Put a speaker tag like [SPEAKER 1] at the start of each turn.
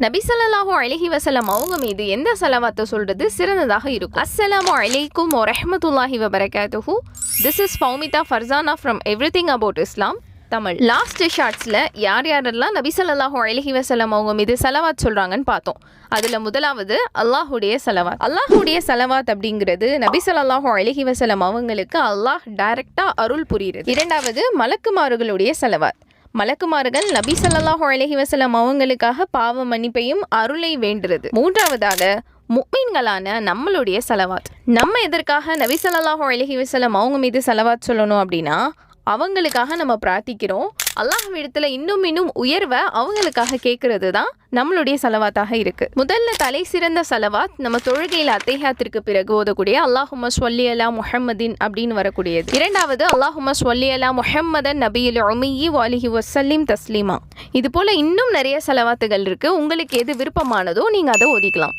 [SPEAKER 1] நபி ஸல்லல்லாஹு அலைஹி வஸல்லம் அவங்க மீது எந்த ஸலவாத்தை சொல்றது சிறந்ததாக இருக்கும்? அஸ்ஸலாமு அலைக்கும் வரஹ்மத்துல்லாஹி வபரகாத்துஹு. This is Fowmitha Farzana from everything about Islam Tamil. Last ஷார்ட்ஸில் யார் யாரெல்லாம் நபி ஸல்லல்லாஹு அலைஹி வஸல்லம் அவங்க மீது ஸலவாத் சொல்கிறாங்கன்னு பார்த்தோம். அதில் முதலாவது அல்லாஹுடைய ஸலவாத். அல்லாஹுடைய ஸலவாத் அப்படிங்கிறது நபி ஸல்லல்லாஹு அலைஹி வஸல்லம் அவங்களுக்கு அல்லாஹ் டைரக்டாக அருள் புரியுது. இரண்டாவது மலக்குமார்களுடைய ஸலவாத். மலக்குமார்கள் நபி ஸல்லல்லாஹு அலைஹி வஸல்லம் அவங்களுக்காக பாவ மன்னிப்பையும் அருளை வேண்டுறது. மூன்றாவதாக முஃமின்களான நம்மளுடைய ஸலவாத். நம்ம எதற்காக நபி ஸல்லல்லாஹு அலைஹி வஸல்லம் அவங்க மீது ஸலவாத் சொல்லணும் அப்படின்னா, அவங்களுக்காக நம்ம பிரார்த்திக்கிறோம். அல்லாஹ்விடத்துல இன்னும் உயர்வை அவங்களுக்காக கேட்கறது தான் நம்மளுடைய ஸலவாத்தாக இருக்கு. முதல்ல தலை சிறந்த ஸலவாத் நம்ம தொழுகையில் அத்தஹியாத்திற்கு பிறகு ஓதக்கூடிய அல்லாஹும்ம ஸல்லி அலா முஹம்மதின் அப்படின்னு வரக்கூடியது. இரண்டாவது அல்லாஹும்ம ஸல்லி அலா முஹம்மதன் நபியில் உம்மியி வஅலிஹி வஸல்லிம் தஸ்லீமா. இது போல இன்னும் நிறைய ஸலவாத்துகள் இருக்கு. உங்களுக்கு எது விருப்பமானதோ நீங்க அதை ஓதிக்கலாம்.